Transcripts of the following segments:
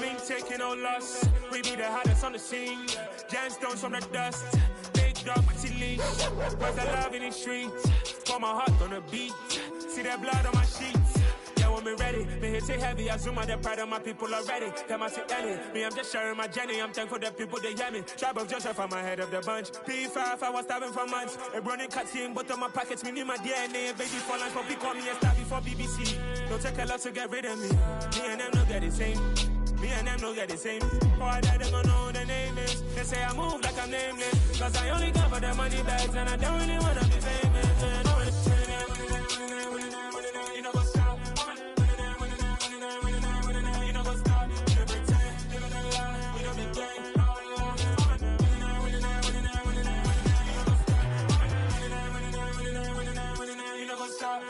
ain't taking no loss. We be the hottest on the scene. Gemstones from the dust. Big dog, pretty leash. Where's the love in the streets? Pour my heart on the beat. See that blood on my sheets. Yeah, when me ready, me hit it heavy. I zoom out the pride of my people already. Them I see Ellie. Me, I'm just sharing my journey. I'm thankful the people they hear me. Tribe of Joshua from my head of the bunch. P5, I was starving for months. A running cut in both of my pockets. Me need my DNA. Baby for lunch, but call me a star before BBC. Don't take a lot to get rid of me. Me and them don't get the same. Me and them don't get the same. Boy, that they gon' know the name is. They say I move like I'm nameless. Cause I only come for the money bags. And I don't really wanna be famous. You know what's up? You know what's up? You know pretend. You know the lie. You know the game. You know what's up?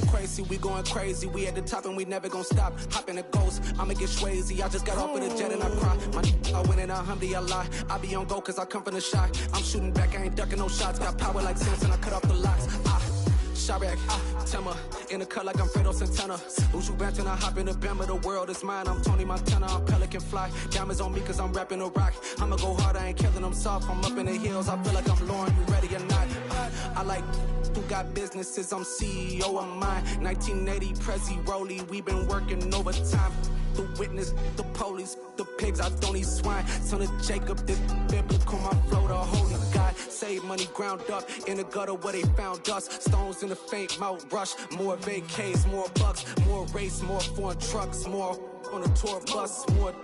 Crazy, we going crazy. We at the top and we never gon' stop. Hop in a ghost, I'ma get swayzy. I just got off with a jet and I cry. I win in a Humvee, I lie. I be on go cause I come from the shot. I'm shooting back, I ain't ducking no shots. Got power like Samson, I cut off the locks. Shabak, Tema, in the cut like I'm Fredo Santana. Uju Banton, I hop in the Bama, the world is mine. I'm Tony Montana, I'm Pelican Fly. Diamonds on me cause I'm rapping a rock. I'ma go hard, I ain't killing them soft. I'm up in the hills, I feel like I'm Lauren, you ready or not? I like who got businesses, I'm CEO of mine. 1980 Prezi Rolly, we been working overtime. The witness, the police, the pigs, I don't eat swine. Son of Jacob, this biblical, my flow, the holy God. Save money ground up in the gutter where they found us. Stones in the faint mouth rush. More vacays, more bucks, more race, more foreign trucks, more on a tour bus, more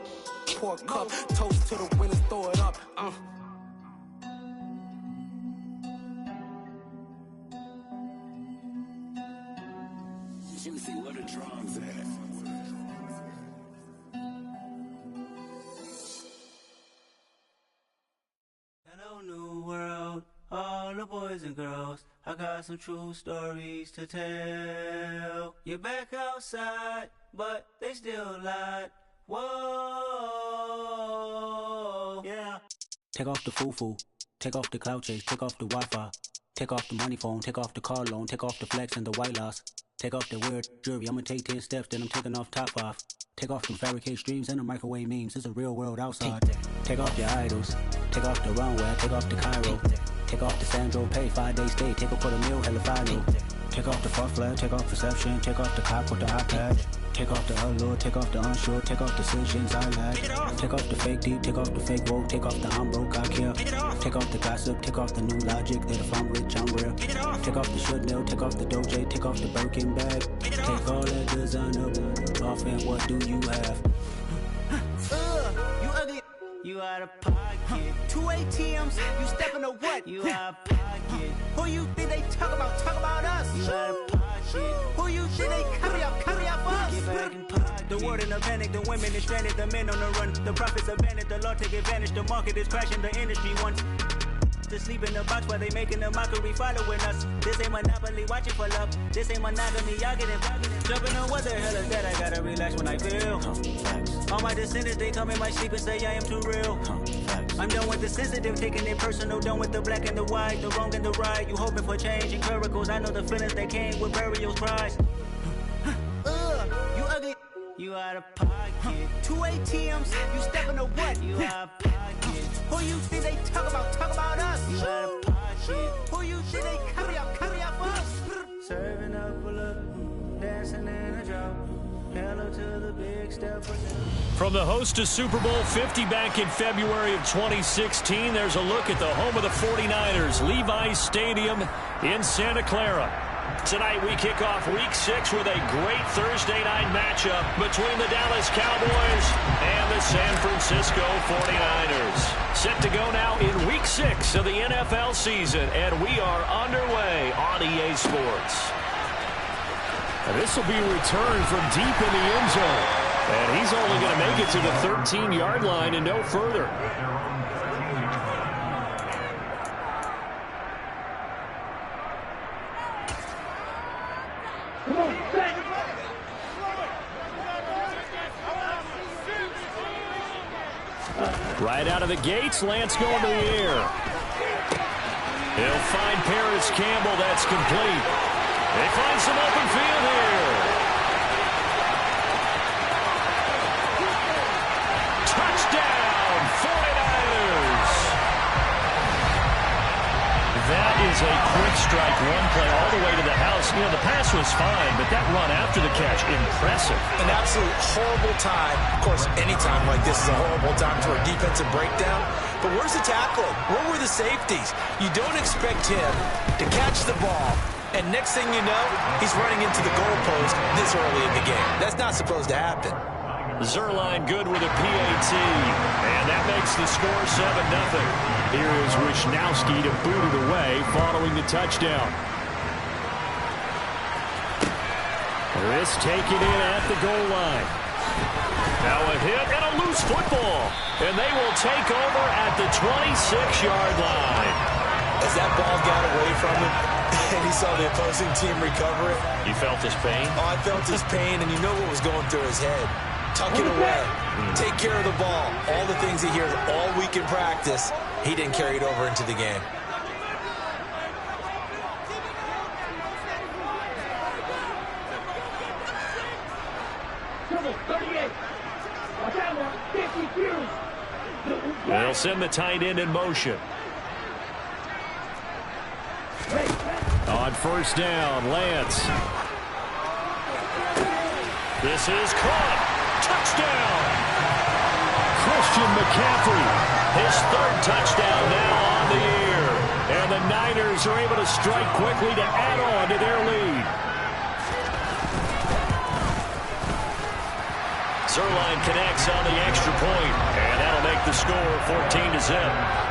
pork cup. Toast to the winners, throw it up. Juicy, where the drums at? Hello, new world, all the boys and girls. I got some true stories to tell. You're back outside, but they still lied. Whoa, yeah. Take off the foo-foo, take off the cloud chase, take off the Wi-Fi, take off the money phone, take off the car loan, take off the flex and the white loss. Take off the weird jewelry, I'ma take 10 steps, then I'm taking off top 5. Take off the fabricated streams and the microwave memes, it's a real world outside. Take off your idols, take off the runway, take off the Cairo. Take off the Sandro pay, 5 days stay, take a quarter meal, hella follow. Take off the far flag, take off perception, take off the cop with the iPad. Take off the allure, take off the unsure, take off decisions I lack. Take off the fake deep, take off the fake woke, take off the I'm broke, I care. Take off the gossip, take off the new logic that if I'm rich, I'm real. Take off the should know, take off the Doja, take off the Birkin bag. Take all that designer off and what do you have? You ugly, you out of pocket. 2 ATMs, you stepping to what? You out of pocket. Who you think they talk about us? You out of pocket. Who you think they carry up us? Get back in pocket. The world in a panic, the women is stranded, the men on the run. The profits abandoned, the law take advantage. The market is crashing, the industry wants to sleep in the box while they making a mockery following us. This ain't Monopoly, watch it for love. This ain't monogamy, y'all get it. Jumping on what the hell is that? I gotta relax when I feel. All my descendants, they come in my sleep and say I am too real. I'm done with the sensitive, taking it personal. Done with the black and the white, the wrong and the right. You hoping for change and miracles. I know the feelings that came with burial cries. You ugly, you out of pocket. 2 ATMs, you stepping to what? You out of pocket. Who you think they talk about us? You out of pocket. Who you think they carry up us? Serving up a look, dancing in a drop. Hello to the big step. From the host to Super Bowl 50 back in February of 2016, there's a look at the home of the 49ers, Levi's Stadium in Santa Clara. Tonight we kick off Week 6 with a great Thursday night matchup between the Dallas Cowboys and the San Francisco 49ers. Set to go now in Week 6 of the NFL season, and we are underway on EA Sports. And this will be a return from deep in the end zone. And he's only going to make it to the 13-yard line and no further. Right out of the gates, Lance going to the air. Paris Campbell. That's complete. They find some open field here. Touchdown, 49ers. That is a quick strike run play all the way to the house. You know, the pass was fine, but that run after the catch, impressive. An absolute horrible time. Of course, any time like this is a horrible time for a defensive breakdown. But where's the tackling? Where were the safeties? You don't expect him to catch the ball, and next thing you know, he's running into the goalpost this early in the game. That's not supposed to happen. Zuerlein good with a PAT, and that makes the score 7-0. Here is Wishnowsky to boot it away following the touchdown. This taken in at the goal line. Now a hit and a loose football, and they will take over at the 26-yard line. As that ball got away from him, and he saw the opposing team recover it. You felt his pain? Oh, I felt his pain, and you know what was going through his head. Tuck it away. Take care of the ball. All the things he hears all week in practice, he didn't carry it over into the game. They'll send the tight end in motion. On first down, Lance. This is caught. Touchdown! Christian McCaffrey, his third touchdown now on the year. And the Niners are able to strike quickly to add on to their lead. Zuerlein connects on the extra point, and that'll make the score 14-0.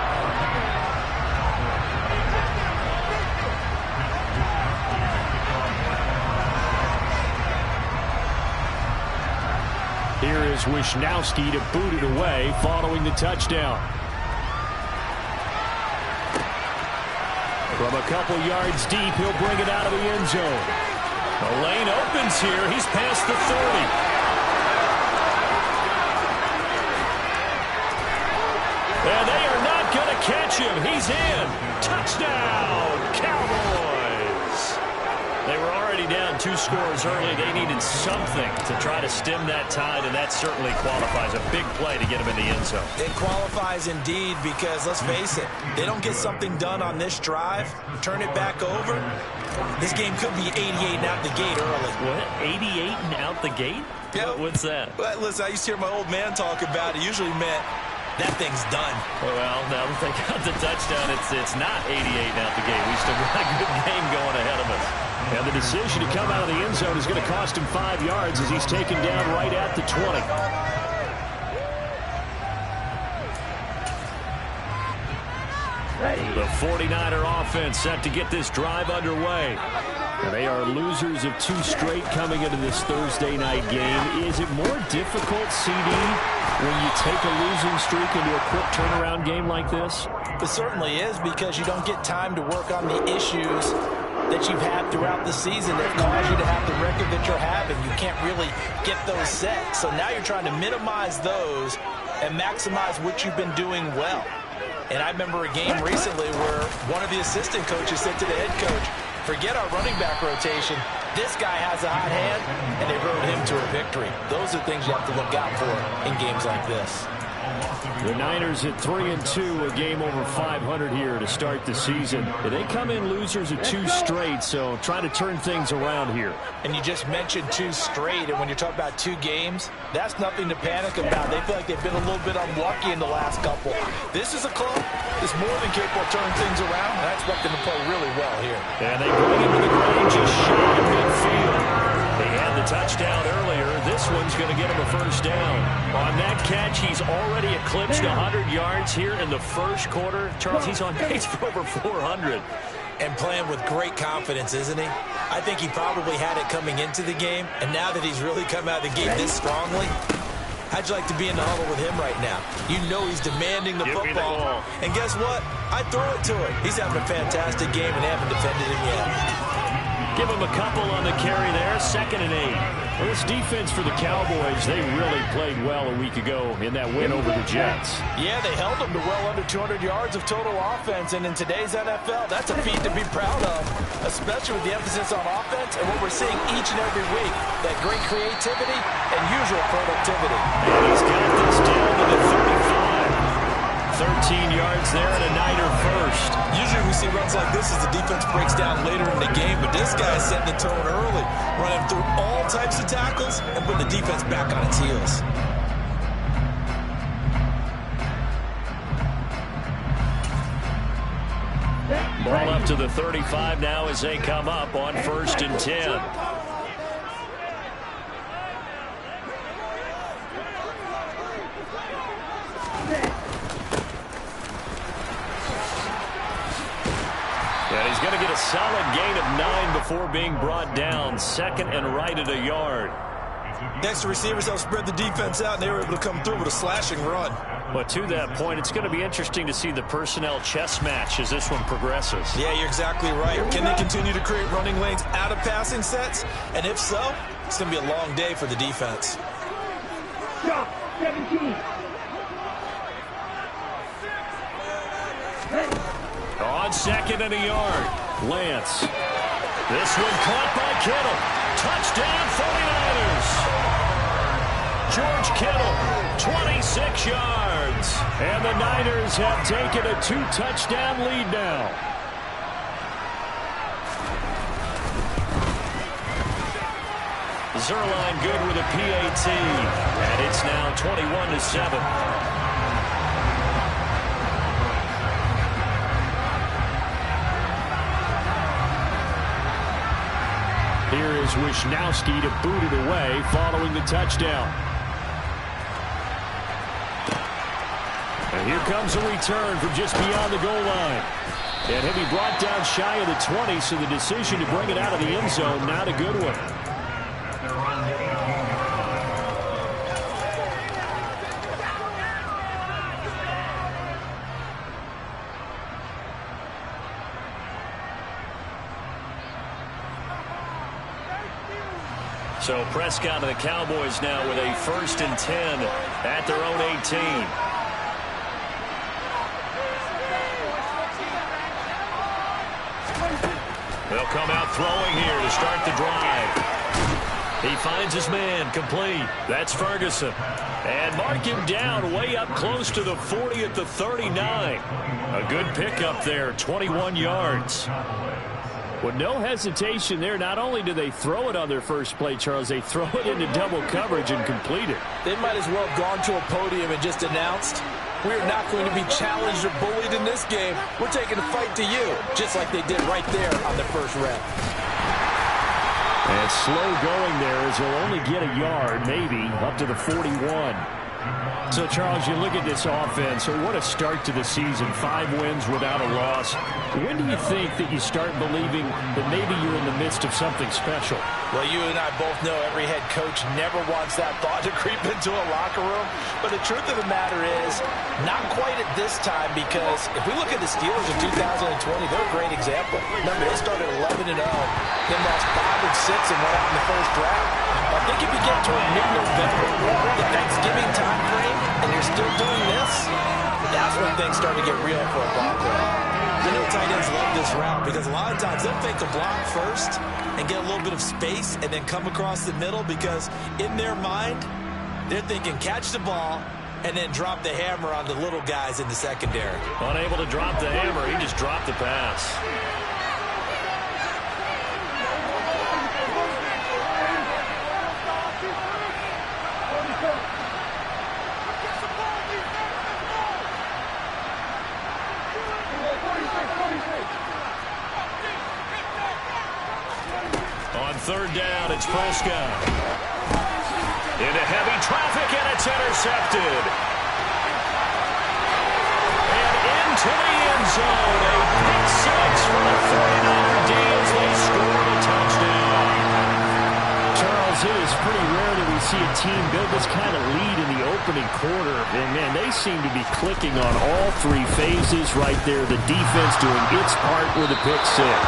Here is Wishnowsky to boot it away following the touchdown. From a couple yards deep, he'll bring it out of the end zone. The lane opens here. He's past the 30. And they are not going to catch him. He's in. Touchdown, Cowboys. They were already down 2 scores early. They needed something to try to stem that tide, and that certainly qualifies. A big play to get them in the end zone. It qualifies indeed because, let's face it, they don't get something done on this drive, turn it back over, this game could be 88 and out the gate early. What? 88 and out the gate? Yeah. What's that? Well, listen, I used to hear my old man talk about it. Usually meant that thing's done. Well, now that they got the touchdown, it's not 88 and out the gate. We still got a good game going ahead of us. And the decision to come out of the end zone is going to cost him 5 yards as he's taken down right at the 20. The 49er offense set to get this drive underway. And they are losers of 2 straight coming into this Thursday night game. Is it more difficult, CD, when you take a losing streak into a quick turnaround game like this? It certainly is, because you don't get time to work on the issues that you've had throughout the season that caused you to have the record that you're having. You can't really get those set. So now you're trying to minimize those and maximize what you've been doing well. And I remember a game recently where one of the assistant coaches said to the head coach, forget our running back rotation. This guy has a hot hand, and they rode him to a victory. Those are things you have to look out for in games like this. The Niners at 3-2, a game over 500 here to start the season. They come in losers of 2 straight, so try to turn things around here. And you just mentioned 2 straight, and when you're talking about 2 games, that's nothing to panic about. They feel like they've been a little bit unlucky in the last couple. This is a club that's more than capable of turning things around, and I expect them to play really well here. And they bring him to the ground just shy of midfield. They had the touchdown earlier. This one's going to get him a first down. On that catch, he's already eclipsed 100 yards here in the first quarter. Charles, he's on pace for over 400. And playing with great confidence, isn't he? I think he probably had it coming into the game, and now that he's really come out of the game this strongly, how'd you like to be in the huddle with him right now? You know he's demanding the football. And guess what? I throw it to him. He's having a fantastic game, and they haven't defended him yet. Give him a couple on the carry there. 2nd and 8. Well, this defense for the Cowboys, they really played well a week ago in that win over the Jets. Yeah, they held them to well under 200 yards of total offense, and in today's NFL, that's a feat to be proud of, especially with the emphasis on offense and what we're seeing each and every week, that great creativity and usual productivity. And he's got this down to the 35. 13 yards there and a Niner first. Usually we see runs like this as the defense breaks down later in the game, but this guy is setting the tone early, running through all types of tackles and putting the defense back on its heels. Ball up to the 35 now as they come up on 1st and 10. And he's going to get a solid gain of 9 before being brought down. 2nd and right at a yard. Next to receivers, they'll spread the defense out, and they were able to come through with a slashing run. But to that point, it's going to be interesting to see the personnel chess match as this one progresses. Yeah, you're exactly right. Can they continue to create running lanes out of passing sets? And if so, it's going to be a long day for the defense. Stop, 17. On 2nd and a yard, Lance. This one caught by Kittle. Touchdown 49ers. George Kittle, 26 yards. And the Niners have taken a 2-touchdown lead now. Zerline good with a PAT. And it's now 21-7. Here is Wisnowski to boot it away following the touchdown. And here comes a return from just beyond the goal line. And he'll be brought down shy of the 20, so the decision to bring it out of the end zone, not a good one. So Prescott and the Cowboys now with a 1st and 10 at their own 18. They'll come out throwing here to start the drive. He finds his man, complete. That's Ferguson. And mark him down way up close to the 40 at the 39. A good pickup there, 21 yards. With no hesitation there, not only do they throw it on their first play, Charles, they throw it into double coverage and complete it. They might as well have gone to a podium and just announced, we're not going to be challenged or bullied in this game. We're taking the fight to you, just like they did right there on the first rep. And slow going there as he'll only get a yard, maybe, up to the 41. So, Charles, you look at this offense, what a start to the season. 5 wins without a loss. When do you think that you start believing that maybe you're in the midst of something special? Well, you and I both know every head coach never wants that thought to creep into a locker room. But the truth of the matter is, not quite at this time, because if we look at the Steelers in 2020, they're a great example. Remember, they started 11-0, then lost 5 and 6 and went out in the first round. I think if you get to mid-November, the Thanksgiving time frame, and you're still doing this, that's when things start to get real for a ball club. I know tight ends love this route because a lot of times they'll fake the block first and get a little bit of space and then come across the middle because in their mind, they're thinking catch the ball and then drop the hammer on the little guys in the secondary. Unable to drop the hammer, he just dropped the pass. Third down, it's Prescott. Into heavy traffic, and it's intercepted. And into the end zone, a pick six for the 49er D as they score a touchdown. Charles, it is pretty rare that we see a team build this kind of lead in the opener opening quarter, and, man, they seem to be clicking on all three phases right there. The defense doing its part with a pick six.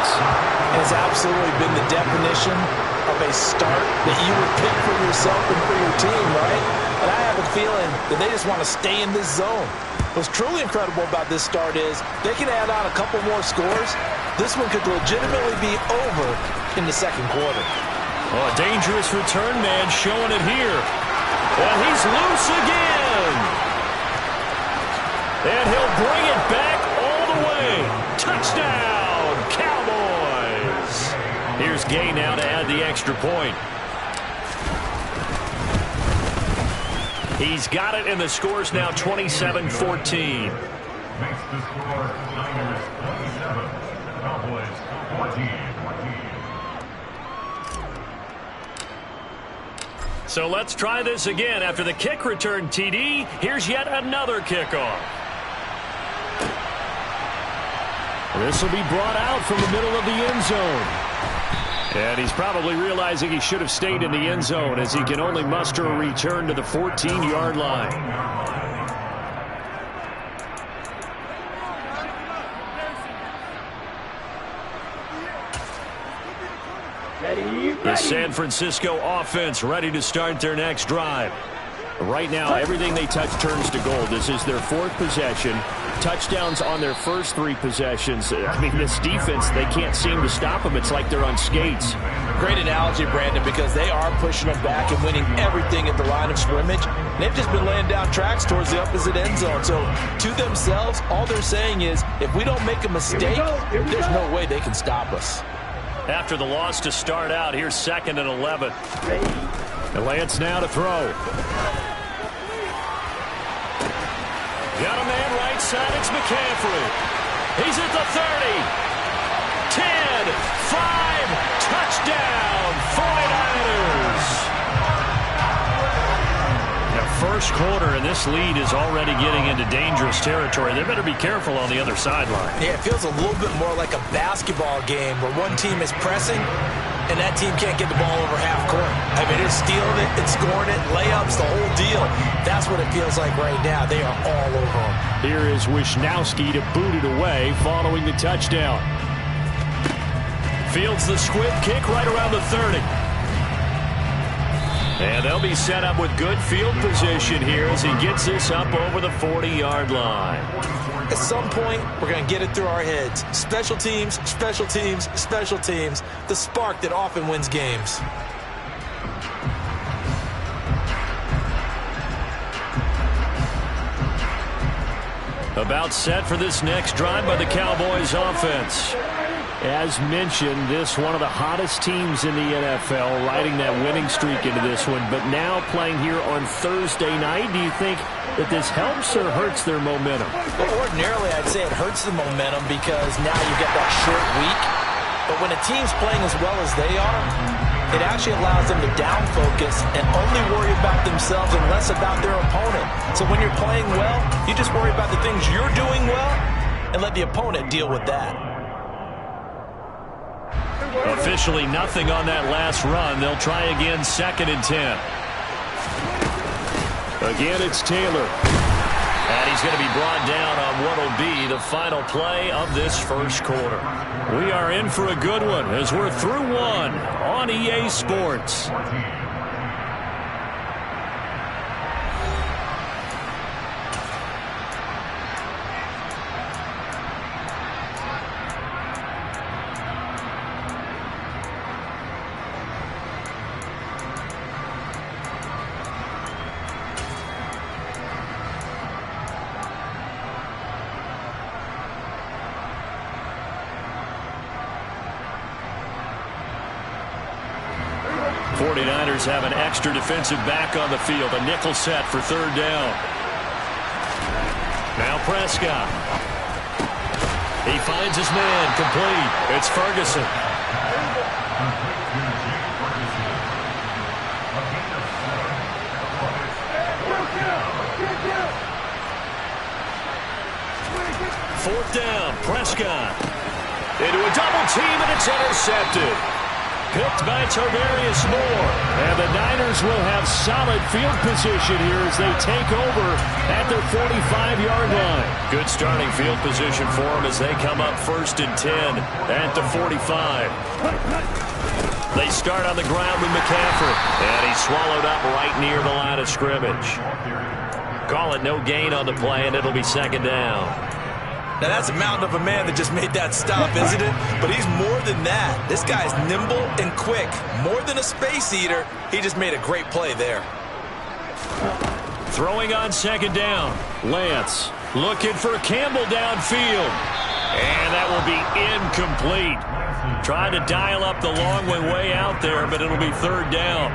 Has absolutely been the definition of a start that you would pick for yourself and for your team, right? But I have a feeling that they just want to stay in this zone. What's truly incredible about this start is they can add on a couple more scores. This one could legitimately be over in the second quarter. Oh, a dangerous return man showing it here. And he's loose again. And he'll bring it back all the way. Touchdown, Cowboys. Here's Gay now to add the extra point. He's got it, and the score's now 27-14. Makes the score Niners 27, Cowboys 14. So let's try this again. After the kick return TD, here's yet another kickoff. This will be brought out from the middle of the end zone. And he's probably realizing he should have stayed in the end zone as he can only muster a return to the 14-yard line. The San Francisco offense ready to start their next drive. Right now, everything they touch turns to gold. This is their fourth possession. Touchdowns on their first three possessions. I mean, this defense, they can't seem to stop them. It's like they're on skates. Great analogy, Brandon, because they are pushing them back and winning everything at the line of scrimmage. They've just been laying down tracks towards the opposite end zone. So, to themselves, all they're saying is, if we don't make a mistake, there's no way they can stop us. After the loss to start out, here's 2nd and 11. And Lance now to throw. Got a man right side. It's McCaffrey. He's at the 30. 10, 5, touchdown, 49ers. Now, first quarter, and this lead is already getting into dangerous territory. They better be careful on the other sideline. Yeah, it feels a little bit more like a basketball game where one team is pressing and that team can't get the ball over half court. I mean, it's stealing it, it's scoring it, layups, the whole deal. That's what it feels like right now. They are all over them. Here is Wisnowski to boot it away following the touchdown. Fields the squib kick right around the 30. And they'll be set up with good field position here as he gets this up over the 40-yard line. At some point, we're going to get it through our heads. Special teams, special teams, special teams. The spark that often wins games. About set for this next drive by the Cowboys offense. As mentioned, this one of the hottest teams in the NFL, riding that winning streak into this one, but now playing here on Thursday night. Do you think that this helps or hurts their momentum? Well, ordinarily, I'd say it hurts the momentum because now you get that short week. But when a team's playing as well as they are, it actually allows them to down focus and only worry about themselves and less about their opponent. So when you're playing well, you just worry about the things you're doing well and let the opponent deal with that. Officially nothing on that last run. They'll try again, 2nd and 10. Again, it's Taylor. And he's going to be brought down on what will be the final play of this first quarter. We are in for a good one as we're through one on EA Sports. 49ers have an extra defensive back on the field. A nickel set for 3rd down. Now Prescott. He finds his man complete. It's Ferguson. Fourth down, Prescott. Into a double team, and it's intercepted. picked by Tarvarius Moore. And the Niners will have solid field position here as they take over at their 45-yard line. Good starting field position for them as they come up 1st and 10 at the 45. They start on the ground with McCaffrey, and he's swallowed up right near the line of scrimmage. Call it no gain on the play, and it'll be 2nd down. Now, that's a mountain of a man that just made that stop, isn't it? But he's more than that. This guy's nimble and quick. More than a space eater, he just made a great play there. Throwing on 2nd down. Lance looking for Campbell downfield. And that will be incomplete. Trying to dial up the long way out there, but it'll be 3rd down.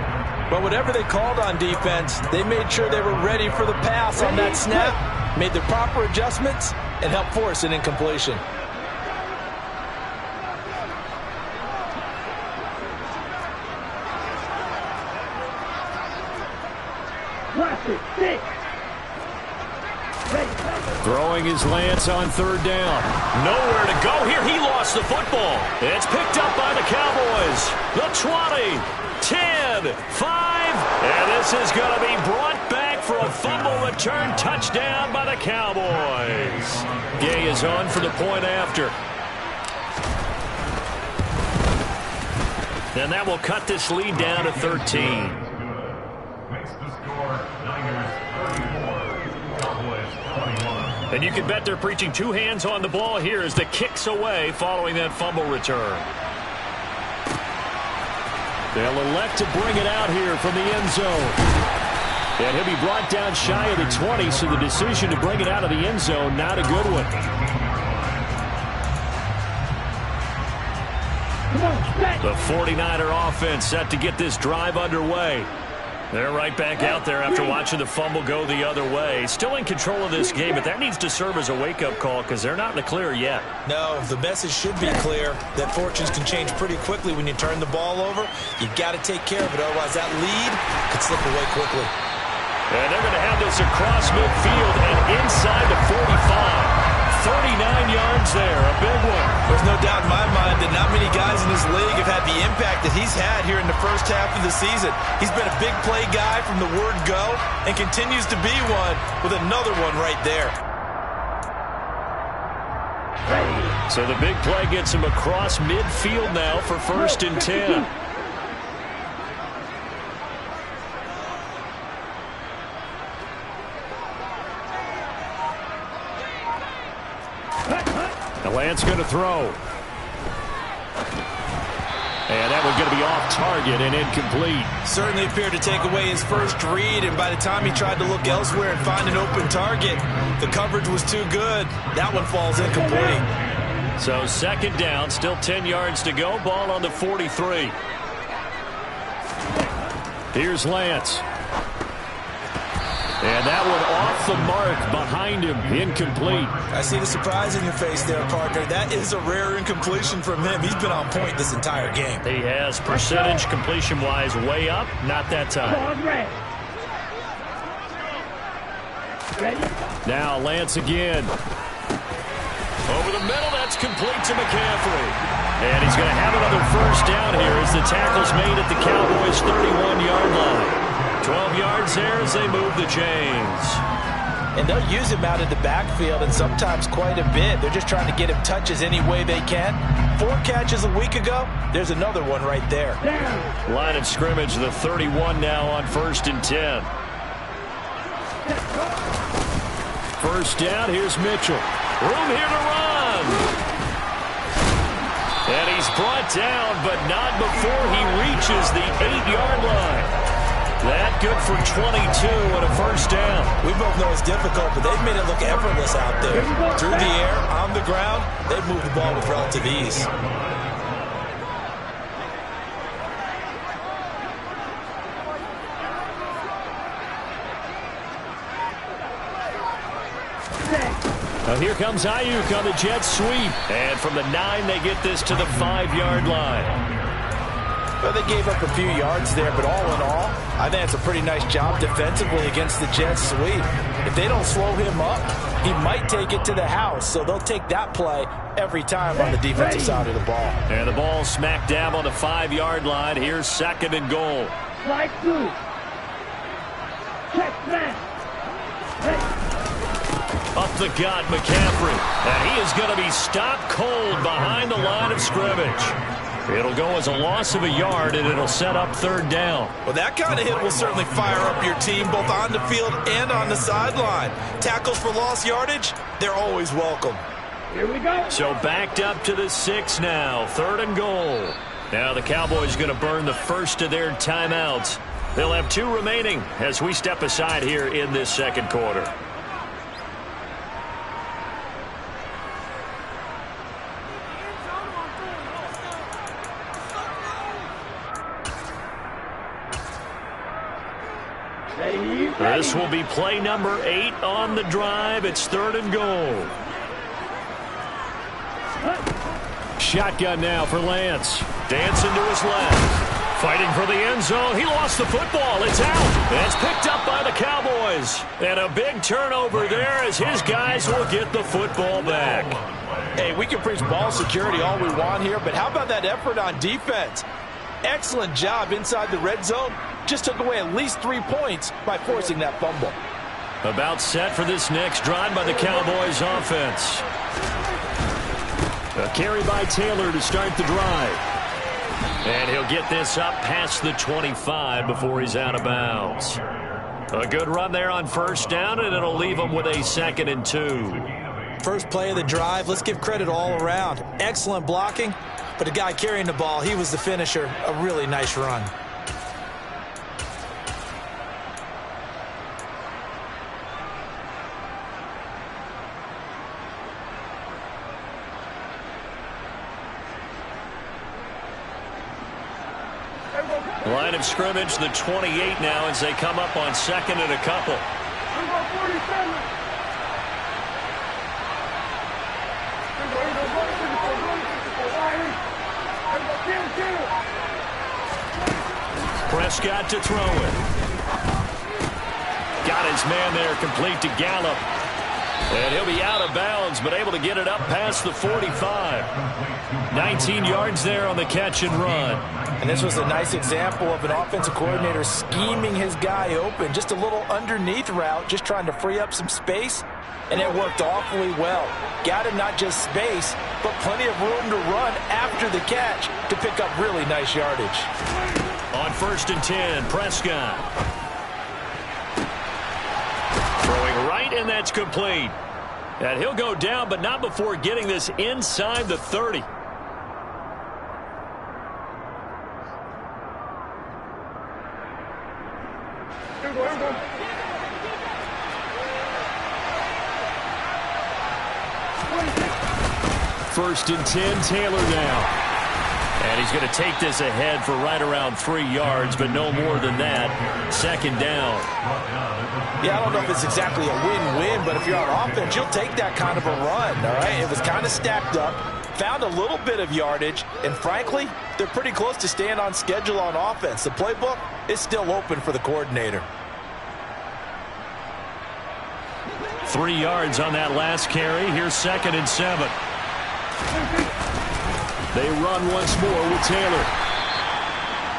But whatever they called on defense, they made sure they were ready for the pass on that snap, made the proper adjustments, and helped force an incompletion. Throwing his Lance on 3rd down. Nowhere to go here. He lost the football. It's picked up by the Cowboys. The 20, 10, 5. And this is going to be brought back for a fumble return touchdown by the Cowboys. Gay is on for the point after. And that will cut this lead down to 13. Makes the score Niners 34, Cowboys 21. And you can bet they're preaching 2 hands on the ball here as the kick's away following that fumble return. They'll elect to bring it out here from the end zone. And he'll be brought down shy of the 20, so the decision to bring it out of the end zone, not a good one. The 49er offense set to get this drive underway. They're right back out there after watching the fumble go the other way. Still in control of this game, but that needs to serve as a wake-up call because they're not in the clear yet. No, the message should be clear that fortunes can change pretty quickly when you turn the ball over. You got to take care of it, otherwise that lead could slip away quickly. And they're going to have this across midfield and inside the 45. 39 yards there, a big one. There's no doubt in my mind that not many guys in this league have had the impact that he's had here in the first half of the season. He's been a big play guy from the word go and continues to be one with another one right there. So the big play gets him across midfield now for 1st and 10. Lance going to throw. And that one's going to be off target and incomplete. Certainly appeared to take away his first read, and by the time he tried to look elsewhere and find an open target, the coverage was too good. That one falls incomplete. So 2nd down, still 10 yards to go. Ball on the 43. Here's Lance. And that one off the mark behind him, incomplete. I see the surprise in your face there, partner. That is a rare incompletion from him. He's been on point this entire game. He has, percentage completion-wise way up, not that time. Now Lance again. Over the middle, that's complete to McCaffrey. And he's going to have another 1st down here as the tackle's made at the Cowboys' 31-yard line. 12 yards there as they move the chains. And they'll use him out in the backfield and sometimes quite a bit. They're just trying to get him touches any way they can. 4 catches a week ago. There's another one right there. Line of scrimmage, the 31 now on 1st and 10. 1st down, here's Mitchell. Room here to run. And he's brought down, but not before he reaches the 8-yard line. That good for 22 and a 1st down. We both know it's difficult, but they've made it look effortless out there. Through the air, on the ground, they've moved the ball with relative ease. Now here comes Ayuk on the jet sweep. And from the 9, they get this to the 5-yard line. Well, they gave up a few yards there, but all in all, I think it's a pretty nice job defensively against the Jets sweep. If they don't slow him up, he might take it to the house, so they'll take that play every time on the defensive side of the ball. And the ball smack dab on the 5-yard line. Here's 2nd and goal. Slide through. Check smash. Up the gut, McCaffrey. And he is going to be stopped cold behind the line of scrimmage. It'll go as a loss of a yard, and it'll set up 3rd down. Well, that kind of hit will certainly fire up your team both on the field and on the sideline. Tackles for lost yardage, they're always welcome. Here we go. So backed up to the 6 now, 3rd and goal. Now the Cowboys going to burn the first of their timeouts. They'll have 2 remaining as we step aside here in this 2nd quarter. This will be play number 8 on the drive. It's 3rd and goal. Shotgun now for Lance. Dancing to his left. Fighting for the end zone. He lost the football. It's out. And it's picked up by the Cowboys. And a big turnover there as his guys will get the football back. Hey, we can preach ball security all we want here, but how about that effort on defense? Excellent job inside the red zone. Just took away at least 3 points by forcing that fumble. About set for this next drive by the Cowboys offense. A carry by Taylor to start the drive. And he'll get this up past the 25 before he's out of bounds. A good run there on 1st down, and it'll leave him with a 2nd and 2. First play of the drive, let's give credit all around. Excellent blocking, but the guy carrying the ball, he was the finisher. A really nice run. Line of scrimmage, the 28 now as they come up on 2nd and a couple. Prescott to throw it. Got his man there, complete to Gallup. And he'll be out of bounds, but able to get it up past the 45. 19 yards there on the catch and run. And this was a nice example of an offensive coordinator scheming his guy open. Just a little underneath route, just trying to free up some space. And it worked awfully well. Got him not just space, but plenty of room to run after the catch to pick up really nice yardage. On 1st and 10, Prescott. Throwing right, and that's complete. And he'll go down, but not before getting this inside the 30. First and 10, Taylor now. And he's going to take this ahead for right around 3 yards, but no more than that. 2nd down. Yeah, I don't know if it's exactly a win-win, but if you're on offense, you'll take that kind of a run, all right? It was kind of stacked up, found a little bit of yardage, and frankly, they're pretty close to staying on schedule on offense. The playbook is still open for the coordinator. 3 yards on that last carry. Here's 2nd and 7. They run once more with Taylor.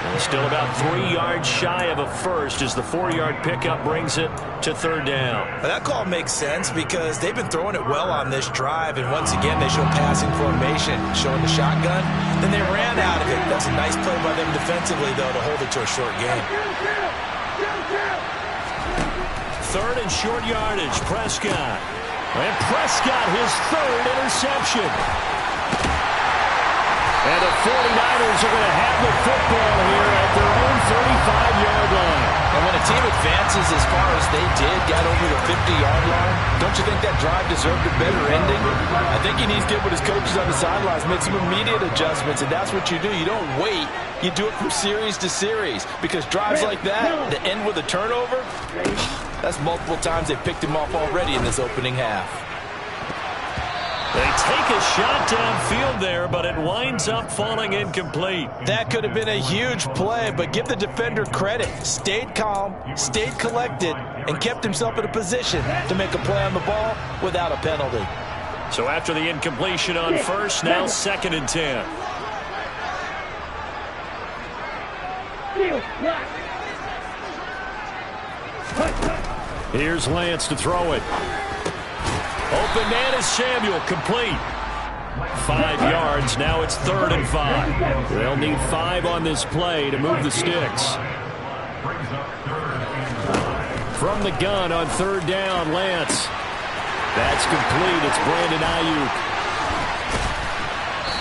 And still about 3 yards shy of a first as the 4-yard pickup brings it to 3rd down. Well, that call makes sense because they've been throwing it well on this drive, and once again they show passing formation, showing the shotgun. Then they ran out of it. That's a nice play by them defensively, though, to hold it to a short game. 3rd and short yardage, Prescott. And Prescott, his 3rd interception. And the 49ers are going to have the football here at their own 35-yard line. And when a team advances as far as they did, got over the 50-yard line, don't you think that drive deserved a better ending? I think he needs to get with his coaches on the sidelines, make some immediate adjustments, and that's what you do. You don't wait. You do it from series to series because drives like that, to end with a turnover, that's multiple times they've picked him off already in this opening half. They take a shot downfield there, but it winds up falling incomplete. That could have been a huge play, but give the defender credit. Stayed calm, stayed collected, and kept himself in a position to make a play on the ball without a penalty. So after the incompletion on first, now 2nd and 10. Here's Lance to throw it. Open man is Samuel, complete. 5 yards, now it's 3rd and 5. They'll need 5 on this play to move the sticks. From the gun on 3rd down, Lance. That's complete, it's Brandon Ayuk.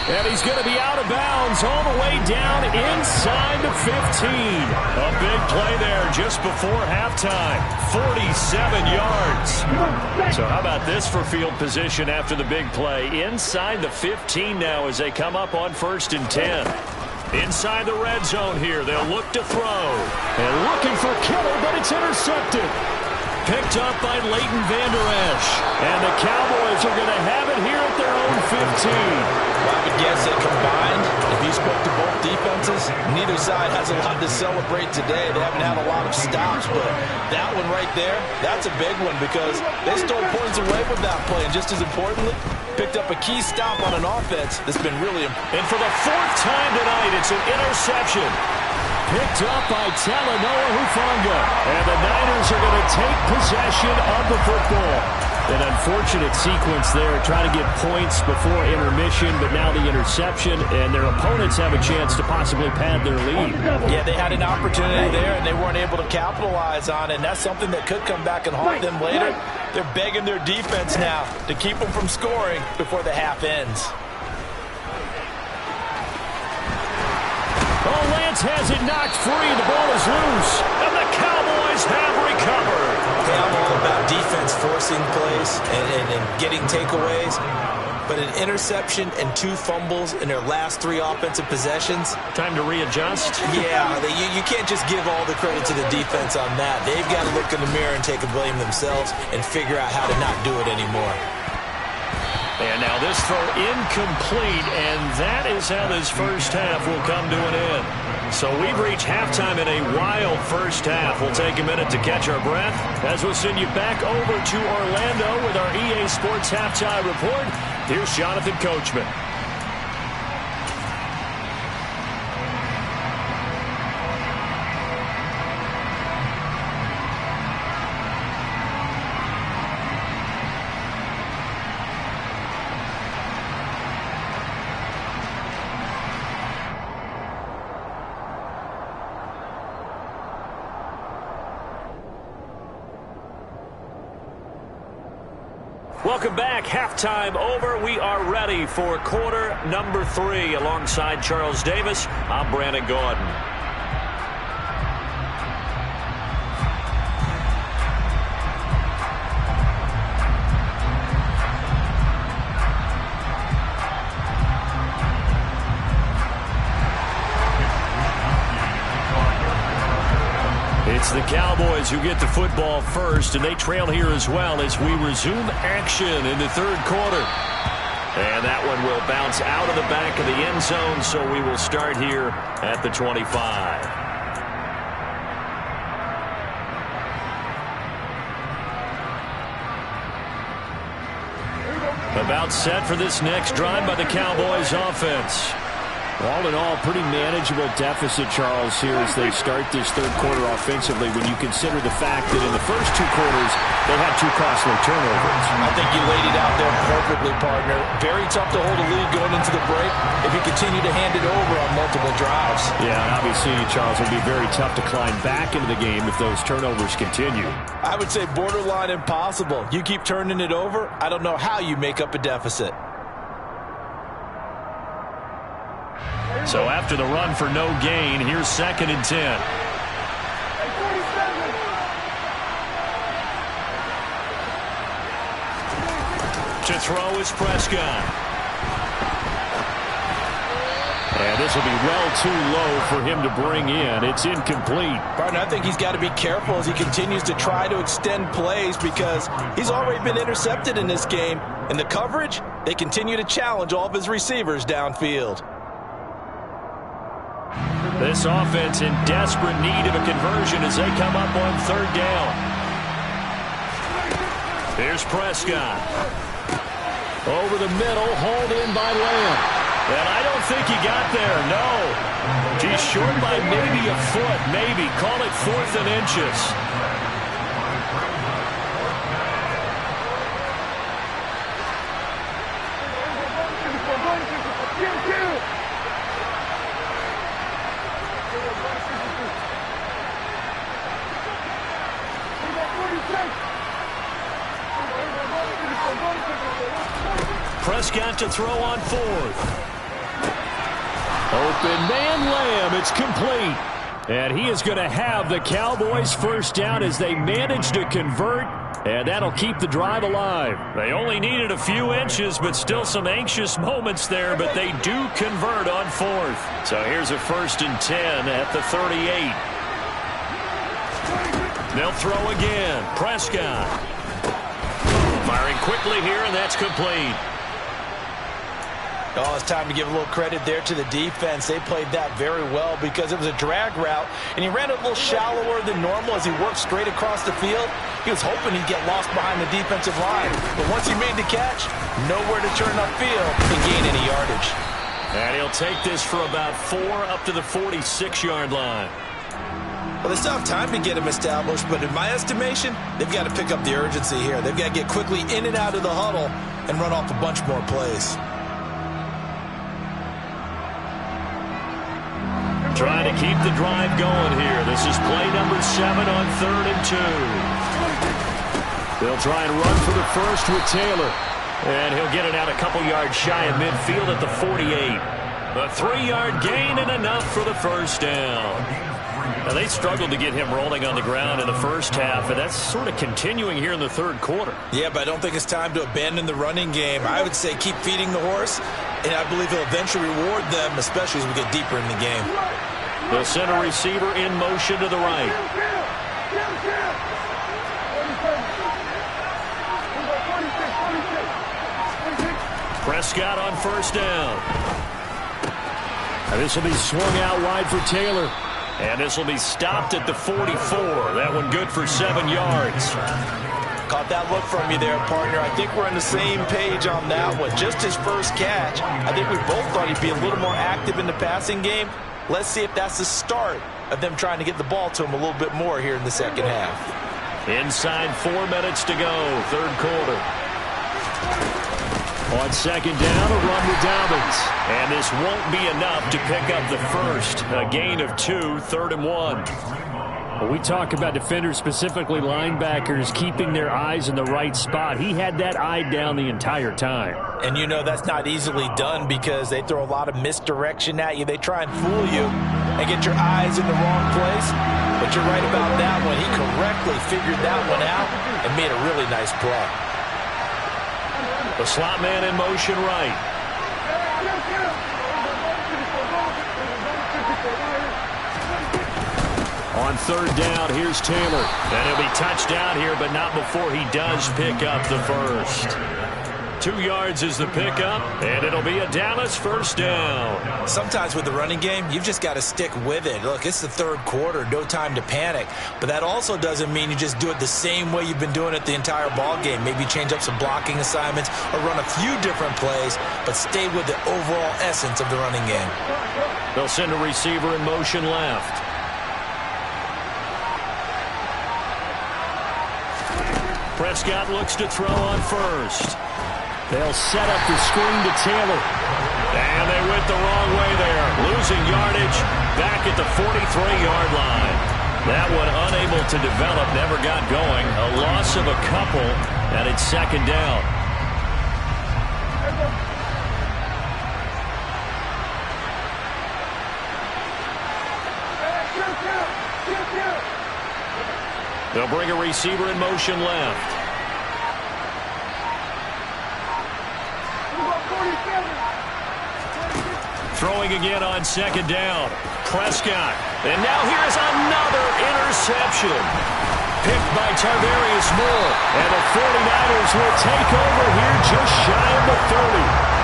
And he's going to be out of bounds all the way down inside the 15. A big play there just before halftime. 47 yards. So how about this for field position after the big play? Inside the 15 now as they come up on 1st and 10. Inside the red zone here. They'll look to throw. And looking for Kittle, but it's intercepted. Picked up by Leighton Vander Esch. And the Cowboys are going to have it here at their own 15. Well, I would guess that combined, if you spoke to both defenses, neither side has a lot to celebrate today. They haven't had a lot of stops, but that one right there, that's a big one because they stole points away with that play. And just as importantly, picked up a key stop on an offense that's been really important. And for the 4th time tonight, it's an interception. Picked up by Talanoa Hufanga. And the Niners are going to take possession of the football. An unfortunate sequence there, trying to get points before intermission, but now the interception, and their opponents have a chance to possibly pad their lead. Yeah, they had an opportunity there, and they weren't able to capitalize on it, and that's something that could come back and haunt them later. They're begging their defense now to keep them from scoring before the half ends. Oh, Lance has it knocked free. The ball is loose, and the Cowboys have recovered. Hey, I'm all about defense forcing plays and getting takeaways, but an interception and 2 fumbles in their last 3 offensive possessions. Time to readjust? Yeah, you can't just give all the credit to the defense on that. They've got to look in the mirror and take a blame themselves and figure out how to not do it anymore. And now this throw incomplete, and that is how this first half will come to an end. So we've reached halftime in a wild first half. We'll take a minute to catch our breath as we'll send you back over to Orlando with our EA Sports Halftime Report. Here's Jonathan Coachman. Welcome back. Halftime over. We are ready for quarter number 3. Alongside Charles Davis, I'm Brandon Gordon. It's the Cowboys who get the football first, and they trail here as well as we resume action in the 3rd quarter. And that one will bounce out of the back of the end zone, so we will start here at the 25. About set for this next drive by the Cowboys offense. All in all, pretty manageable deficit, Charles, here as they start this 3rd quarter offensively when you consider the fact that in the first 2 quarters, they had 2 costly turnovers. I think you laid it out there perfectly, partner. Very tough to hold a lead going into the break if you continue to hand it over on multiple drives. Yeah, and obviously, Charles, it would be very tough to climb back into the game if those turnovers continue. I would say borderline impossible. You keep turning it over, I don't know how you make up a deficit. So after the run for no gain, here's 2nd and 10. To throw is Prescott. And this will be well too low for him to bring in. It's incomplete. Partner, I think he's got to be careful as he continues to try to extend plays because he's already been intercepted in this game. And the coverage, they continue to challenge all of his receivers downfield. This offense in desperate need of a conversion as they come up on third down. Here's Prescott. Over the middle, hauled in by Lamb. And I don't think he got there, no. He's short by maybe a foot, maybe. Call it 4th and inches. Prescott to throw on 4th. Open man Lamb. It's complete. And he is going to have the Cowboys first down as they manage to convert. And that'll keep the drive alive. They only needed a few inches, but still some anxious moments there. But they do convert on 4th. So here's a 1st and 10 at the 38. They'll throw again. Prescott. Firing quickly here, and that's complete. Oh, it's time to give a little credit there to the defense. They played that very well because it was a drag route, and he ran a little shallower than normal as he worked straight across the field. He was hoping he'd get lost behind the defensive line. But once he made the catch, nowhere to turn upfield and gain any yardage. And he'll take this for about 4 up to the 46-yard line. Well, they still have time to get him established, but in my estimation, they've got to pick up the urgency here. They've got to get quickly in and out of the huddle and run off a bunch more plays. Trying to keep the drive going here. This is play number 7 on 3rd and 2. They'll try and run for the first with Taylor. And he'll get it out a couple yards shy of midfield at the 48. A 3-yard gain and enough for the first down. Now, they struggled to get him rolling on the ground in the first half, and that's sort of continuing here in the third quarter. Yeah, but I don't think it's time to abandon the running game. I would say keep feeding the horse, and I believe he'll eventually reward them, especially as we get deeper in the game. They'll send a receiver in motion to the right. Prescott on first down. And this will be swung out wide for Taylor. And this will be stopped at the 44. That one good for 7 yards. Caught that look from you there, partner. I think we're on the same page on that one. Just his first catch. I think we both thought he'd be a little more active in the passing game. Let's see if that's the start of them trying to get the ball to him a little bit more here in the second half. Inside 4 minutes to go, third quarter. On second down, a run with Dobbins. And this won't be enough to pick up the first. A gain of 2, 3rd and 1. Well, we talk about defenders, specifically linebackers, keeping their eyes in the right spot. He had that eye down the entire time. And you know that's not easily done because they throw a lot of misdirection at you. They try and fool you and get your eyes in the wrong place. But you're right about that one. He correctly figured that one out and made a really nice play. The slot man in motion right. On third down, here's Taylor. And he'll be touched down here, but not before he does pick up the first. 2 yards is the pickup, and it'll be a Dallas first down. Sometimes with the running game, you've just got to stick with it. Look, it's the third quarter, no time to panic. But that also doesn't mean you just do it the same way you've been doing it the entire ball game. Maybe change up some blocking assignments or run a few different plays, but stay with the overall essence of the running game. They'll send a receiver in motion left. Prescott looks to throw on first. They'll set up the screen to Taylor. And they went the wrong way there. Losing yardage back at the 43-yard line. That one unable to develop, never got going. A loss of a couple, and it's second down. They'll bring a receiver in motion left. Throwing again on second down. Prescott. And now here's another interception. picked by Tarvarius Moore. And the 49ers will take over here just shy of the 30.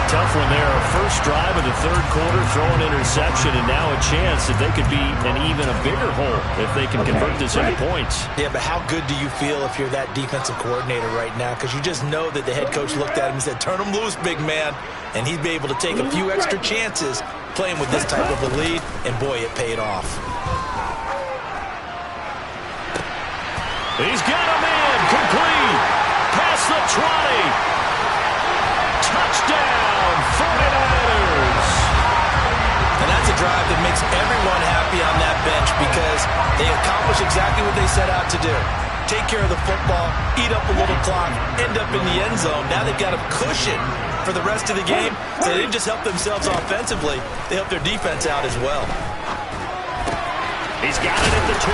Tough one there. First drive of the third quarter, throw an interception, and now a chance that they could be in even a bigger hole if they can convert this into points. Yeah, but how good do you feel if you're that defensive coordinator right now? Because you just know that the head coach looked at him and said, turn him loose, big man. And he'd be able to take a few extra chances playing with this type of a lead, and boy, it paid off. He's got him in, complete, past the 20. Touchdown, 49ers! And that's a drive that makes everyone happy on that bench because they accomplish exactly what they set out to do. Take care of the football, eat up a little clock, end up in the end zone. Now they've got a cushion for the rest of the game, so they didn't just help themselves offensively, they helped their defense out as well. He's got it at the 2,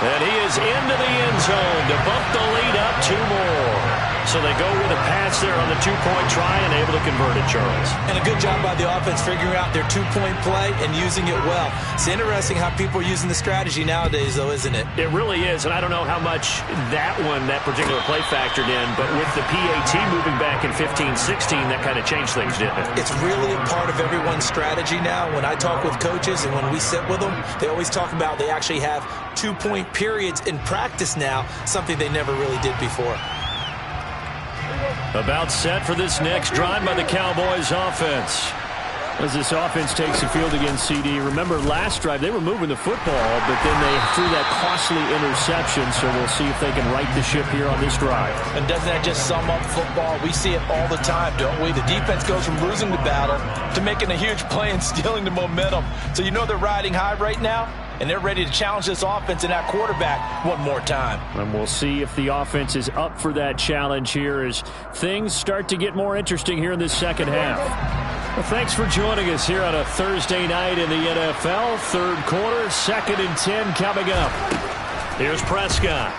and he is into the end zone to bump the lead up 2 more. So they go with a pass there on the 2-point try and able to convert it, Charles. And a good job by the offense figuring out their 2-point play and using it well. It's interesting how people are using the strategy nowadays, though, isn't it? It really is, and I don't know how much that particular play factored in, but with the PAT moving back in 15-16, that kind of changed things, didn't it? It's really a part of everyone's strategy now. When I talk with coaches and when we sit with them, they always talk about they actually have 2-point periods in practice now, something they never really did before. About set for this next drive by the Cowboys offense. As this offense takes the field against CD. Remember, last drive, they were moving the football, but then they threw that costly interception, so we'll see if they can right the ship here on this drive. And doesn't that just sum up football? We see it all the time, don't we? The defense goes from losing the battle to making a huge play and stealing the momentum. So you know they're riding high right now, and they're ready to challenge this offense and that quarterback one more time. And we'll see if the offense is up for that challenge here as things start to get more interesting here in this second half. Well, thanks for joining us here on a Thursday night in the NFL. Third quarter, 2nd and 10 coming up. Here's Prescott.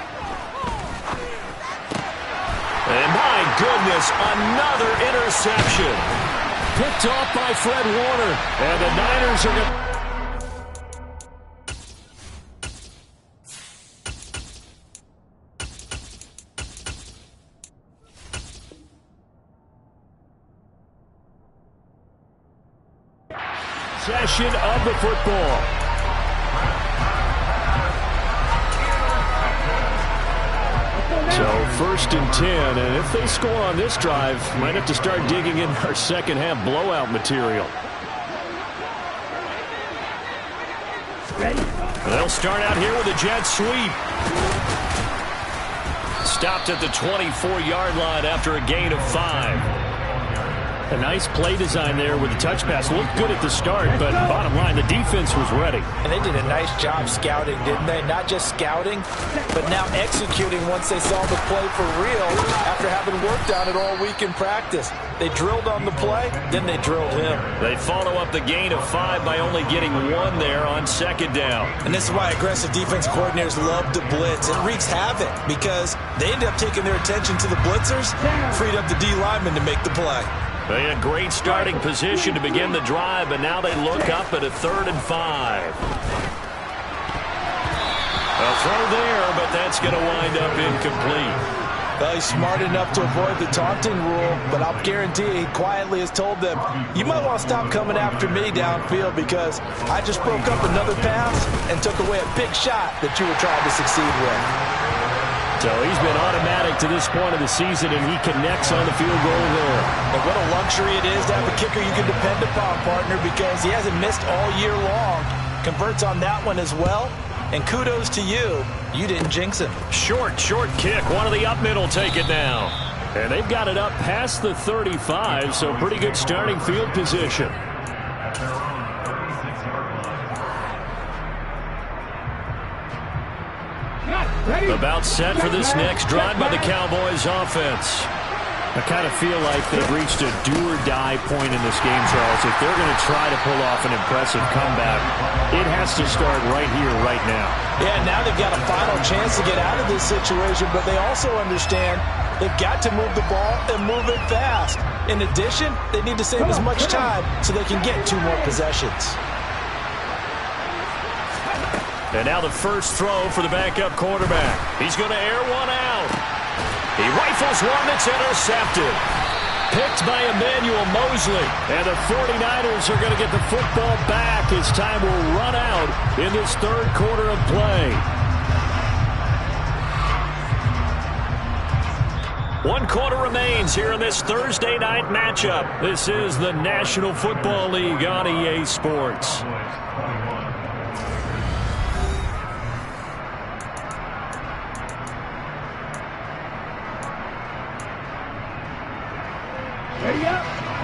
And my goodness, another interception. Picked off by Fred Warner. And the Niners are going to... Possession of the football. So 1st and 10, and if they score on this drive, might have to start digging in our second half blowout material. They'll start out here with a jet sweep. Stopped at the 24-yard line after a gain of 5. A nice play design there with the touch pass. Looked good at the start, but bottom line, the defense was ready. And they did a nice job scouting, didn't they? Not just scouting, but now executing once they saw the play for real after having worked on it all week in practice. They drilled on the play, then they drilled him. They follow up the gain of 5 by only getting 1 there on 2nd down. And this is why aggressive defense coordinators love to blitz. It wreaks havoc because they end up taking their attention to the blitzers, freed up the D linemen to make the play. They had great starting position to begin the drive, but now they look up at a 3rd and 5. A throw there, but that's going to wind up incomplete. Well, he's smart enough to avoid the taunting rule, but I'll guarantee he quietly has told them, you might want to stop coming after me downfield because I just broke up another pass and took away a big shot that you were trying to succeed with. So he's been automatic to this point of the season, and he connects on the field goal there. And what a luxury it is to have a kicker you can depend upon, partner, because he hasn't missed all year long. Converts on that one as well. And kudos to you. You didn't jinx him. Short kick. One of the up middle take it now. And they've got it up past the 35, so pretty good starting field position. About set for this next drive by the Cowboys offense. I kind of feel like they've reached a do-or-die point in this game, Charles. If they're going to try to pull off an impressive comeback, it has to start right here, right now. Yeah, now they've got a final chance to get out of this situation, but they also understand they've got to move the ball and move it fast. In addition, they need to save as much time so they can get 2 more possessions. And now the first throw for the backup quarterback. He's going to air one out. He rifles one that's intercepted. Picked by Emmanuel Mosley. And the 49ers are going to get the football back as time will run out in this third quarter of play. 1 quarter remains here in this Thursday night matchup. This is the National Football League on EA Sports.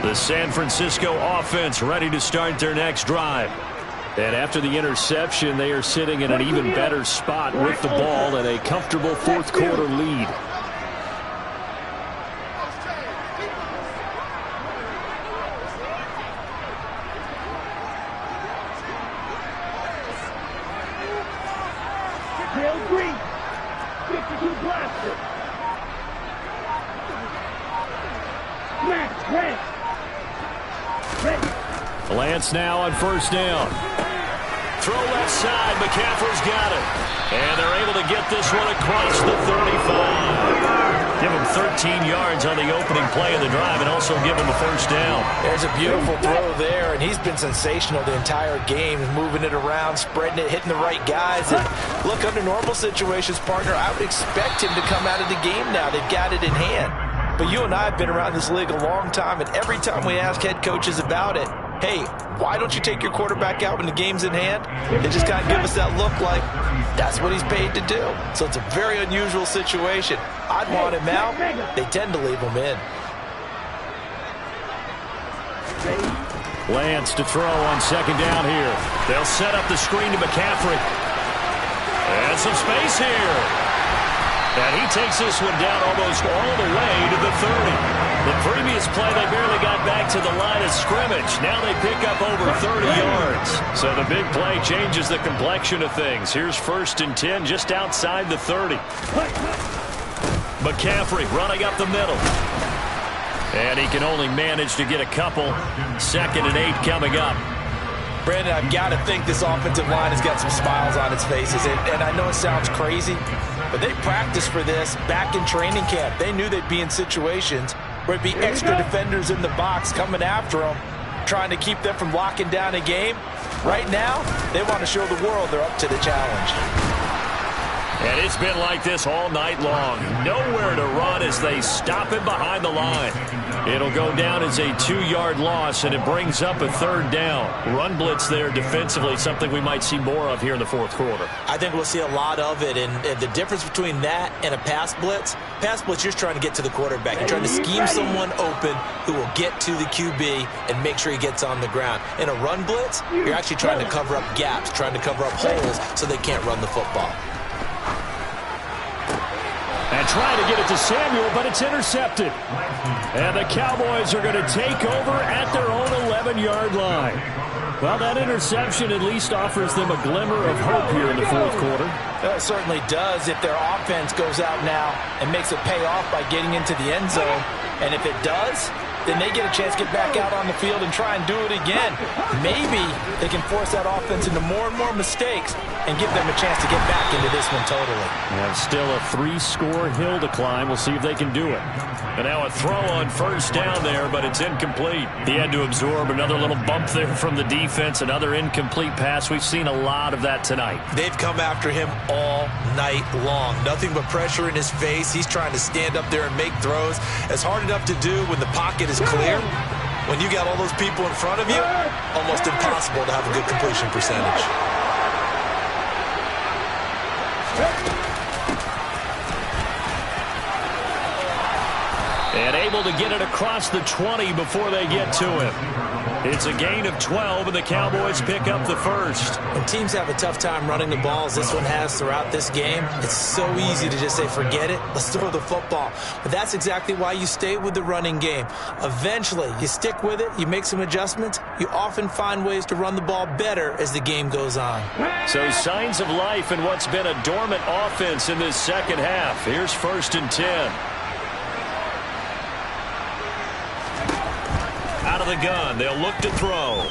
The San Francisco offense ready to start their next drive. And after the interception, they are sitting in an even better spot with the ball and a comfortable fourth quarter lead. Lance now on first down. Throw left side. McCaffrey's got it. And they're able to get this one across the 35. Give him 13 yards on the opening play of the drive and also give him a first down. There's a beautiful throw there, and he's been sensational the entire game, moving it around, spreading it, hitting the right guys. And look, under normal situations, partner, I would expect him to come out of the game now. They've got it in hand. But you and I have been around this league a long time, and every time we ask head coaches about it, hey, why don't you take your quarterback out when the game's in hand? They just kind of give us that look like that's what he's paid to do. So it's a very unusual situation. I'd want him out. They tend to leave him in. Lance to throw on second down here. They'll set up the screen to McCaffrey. And some space here. And he takes this one down almost all the way to the 30. The previous play, they barely got back to the line of scrimmage. Now they pick up over 30 yards. So the big play changes the complexion of things. Here's 1st and 10 just outside the 30. McCaffrey running up the middle. And he can only manage to get a couple. 2nd and 8 coming up. Brandon, I've got to think this offensive line has got some smiles on its faces. And I know it sounds crazy, but they practiced for this back in training camp. They knew they'd be in situations where it'd be extra defenders in the box coming after them, trying to keep them from locking down a game. Right now, they want to show the world they're up to the challenge. And it's been like this all night long. Nowhere to run as they stop him behind the line. It'll go down as a 2-yard loss, and it brings up a 3rd down. Run blitz there defensively, something we might see more of here in the fourth quarter. I think we'll see a lot of it, and the difference between that and a pass blitz, you're just trying to get to the quarterback. You're trying to scheme someone open who will get to the QB and make sure he gets on the ground. In a run blitz, you're actually trying to cover up gaps, trying to cover up holes so they can't run the football. And trying to get it to Samuel, but it's intercepted. And the Cowboys are going to take over at their own 11-yard line. Well, that interception at least offers them a glimmer of hope here in the fourth quarter. It certainly does if their offense goes out now and makes it pay off by getting into the end zone. And if it does, then they get a chance to get back out on the field and try and do it again. Maybe they can force that offense into more and more mistakes and give them a chance to get back into this one totally. And still a 3-score hill to climb. We'll see if they can do it. And now a throw on first down there, but it's incomplete. He had to absorb another little bump there from the defense, another incomplete pass. We've seen a lot of that tonight. They've come after him all night long. Nothing but pressure in his face. He's trying to stand up there and make throws. It's hard enough to do when the pocket is clear. When you got all those people in front of you, almost impossible to have a good completion percentage. And able to get it across the 20 before they get to him. It's a gain of 12, and the Cowboys pick up the first. When teams have a tough time running the ball, as this one has throughout this game, it's so easy to just say, forget it, let's throw the football. But that's exactly why you stay with the running game. Eventually, you stick with it, you make some adjustments, you often find ways to run the ball better as the game goes on. So signs of life in what's been a dormant offense in this second half. Here's 1st and 10. Out of the gun, they'll look to throw.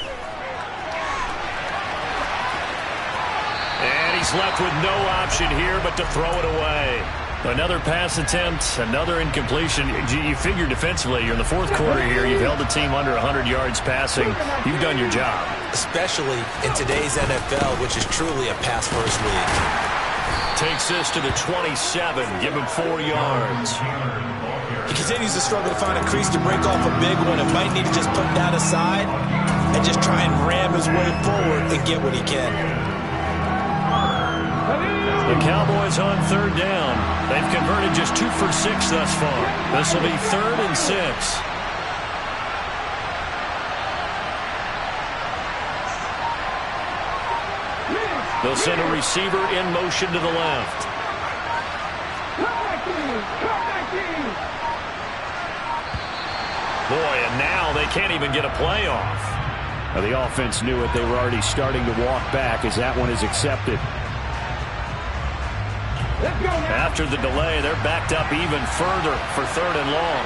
And he He's left with no option here but to throw it away. Another pass attempt, another incompletion. You figure defensively, you're in the fourth quarter here. You've held the team under 100 yards passing. You've done your job. Especially in today's NFL, which is truly a pass-first league. Takes this to the 27. Give him 4 yards. He continues to struggle to find a crease to break off a big one and might need to just put that aside and just try and ram his way forward and get what he can. The Cowboys on third down. They've converted just 2 for 6 thus far. This will be 3rd and 6. They'll send a receiver in motion to the left. Boy, and now they can't even get a play off. Now, the offense knew it. They were already starting to walk back as that one is accepted. After the delay, they're backed up even further for 3rd and long.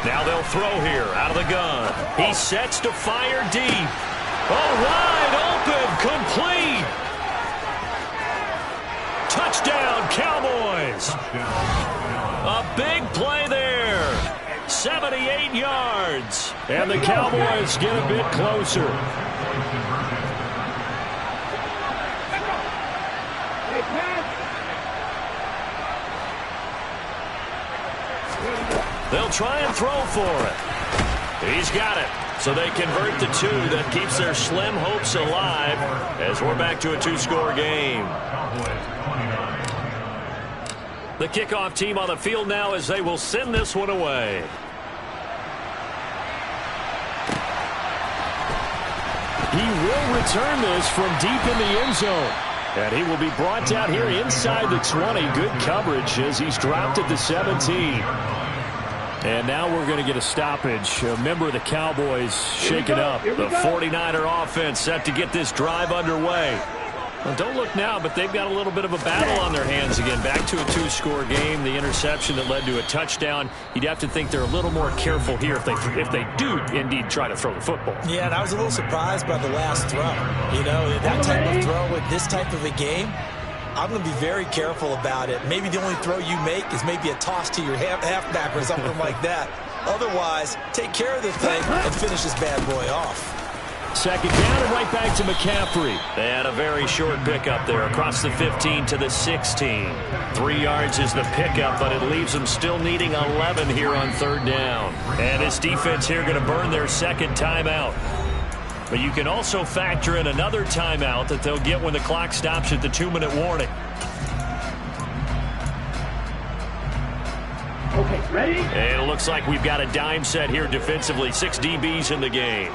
Now they'll throw here out of the gun. He sets to fire deep. Oh, wide open, complete. Touchdown, Cowboys. A big play there. 78 yards. And the Cowboys get a bit closer. They'll try and throw for it. He's got it. So they convert the 2. That keeps their slim hopes alive as we're back to a 2-score game. The kickoff team on the field now as they will send this one away. He will return this from deep in the end zone. And he will be brought down here inside the 20. Good coverage as he's dropped at the 17. And now we're going to get a stoppage. A member of the Cowboys shaken up. The 49er offense set to get this drive underway. Well, don't look now, but they've got a little bit of a battle on their hands again. Back to a 2-score game. The interception that led to a touchdown. You'd have to think they're a little more careful here if they do indeed try to throw the football. Yeah, and I was a little surprised by the last throw. You know, that type of throw in this type of a game, I'm going to be very careful about it. Maybe the only throw you make is maybe a toss to your halfback or something like that. Otherwise, take care of the thing and finish this bad boy off. Second down and right back to McCaffrey. They had a very short pickup there across the 15 to the 16. 3 yards is the pickup, but it leaves them still needing 11 here on 3rd down. And this defense here going to burn their second timeout. But you can also factor in another timeout that they'll get when the clock stops at the 2-minute warning. Okay, ready? And it looks like we've got a dime set here defensively. 6 DBs in the game.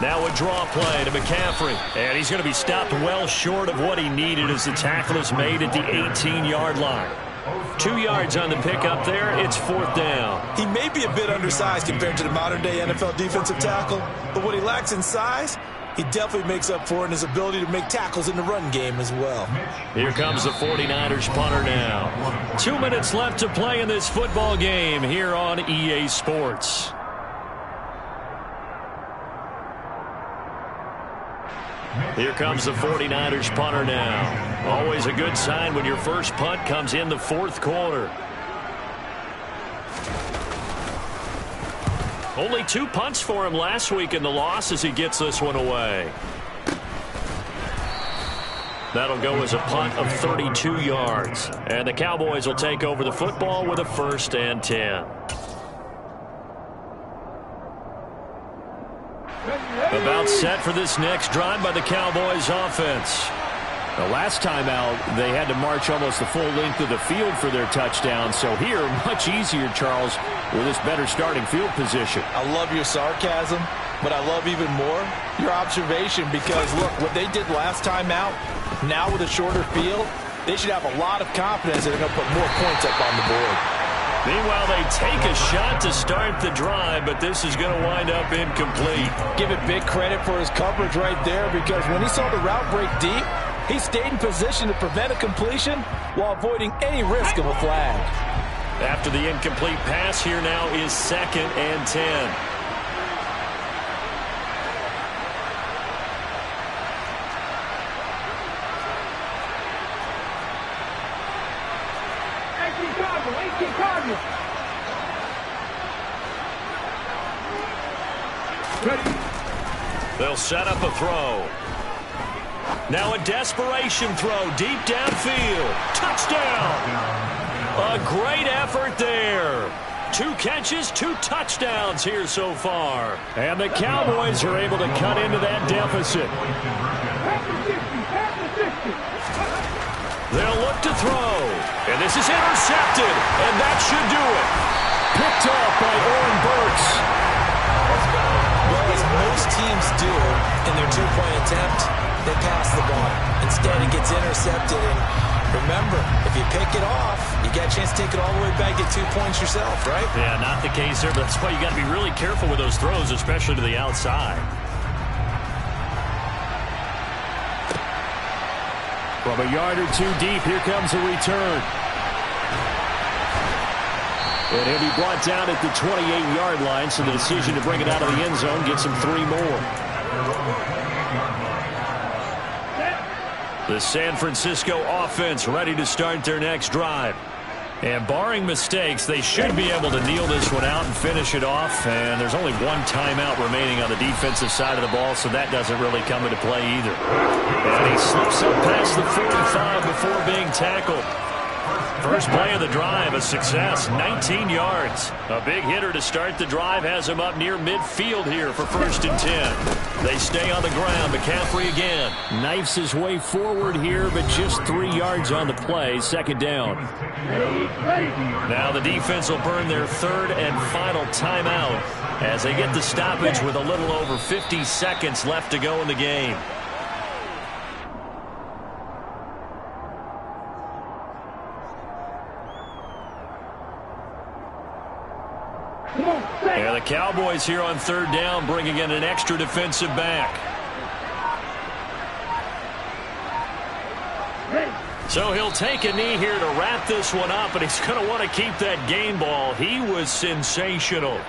Now a draw play to McCaffrey. And he's going to be stopped well short of what he needed as the tackle is made at the 18-yard line. 2 yards on the pickup there. It's 4th down. He may be a bit undersized compared to the modern-day NFL defensive tackle, but what he lacks in size, he definitely makes up for in his ability to make tackles in the run game as well. Here comes the 49ers punter now. 2 minutes left to play in this football game here on EA Sports. Here comes the 49ers punter now. Always a good sign when your first punt comes in the 4th quarter. Only 2 punts for him last week in the loss as he gets this one away. That'll go as a punt of 32 yards. And the Cowboys will take over the football with a 1st and 10. About set for this next drive by the Cowboys offense. The last time out, they had to march almost the full length of the field for their touchdown. So here, much easier, Charles, with this better starting field position. I love your sarcasm, but I love even more your observation because, look, what they did last time out, now with a shorter field, they should have a lot of confidence that they're going to put more points up on the board. Meanwhile, they take a shot to start the drive, but this is going to wind up incomplete. Give it big credit for his coverage right there, because when he saw the route break deep, he stayed in position to prevent a completion while avoiding any risk of a flag. After the incomplete pass, here now is 2nd and 10. They'll set up a throw. Now a desperation throw deep downfield. Touchdown! A great effort there. 2 catches, 2 touchdowns here so far. And the Cowboys are able to cut into that deficit. They'll look to throw. And this is intercepted. And that should do it. Picked off by Oren Burks. Well, as most teams do in their 2-point attempt, they pass the ball. Instead, it gets intercepted. And remember, if you pick it off, you get a chance to take it all the way back, get 2 points yourself, right? Yeah, not the case there, but that's why you got to be really careful with those throws, especially to the outside. From a yard or 2 deep, here comes a return. And he'll be brought down at the 28-yard line, so the decision to bring it out of the end zone gets him 3 more. The San Francisco offense ready to start their next drive. And barring mistakes, they should be able to kneel this one out and finish it off. And there's only 1 timeout remaining on the defensive side of the ball, so that doesn't really come into play either. And he slips up past the 45 before being tackled. First play of the drive, a success, 19 yards. A big hitter to start the drive has him up near midfield here for 1st and 10. They stay on the ground. McCaffrey again. Knifes his way forward here, but just 3 yards on the play. 2nd down. Now the defense will burn their 3rd and final timeout as they get the stoppage with a little over 50 seconds left to go in the game. And the Cowboys here on 3rd down, bringing in an extra defensive back. So he'll take a knee here to wrap this one up, and he's going to want to keep that game ball. He was sensational.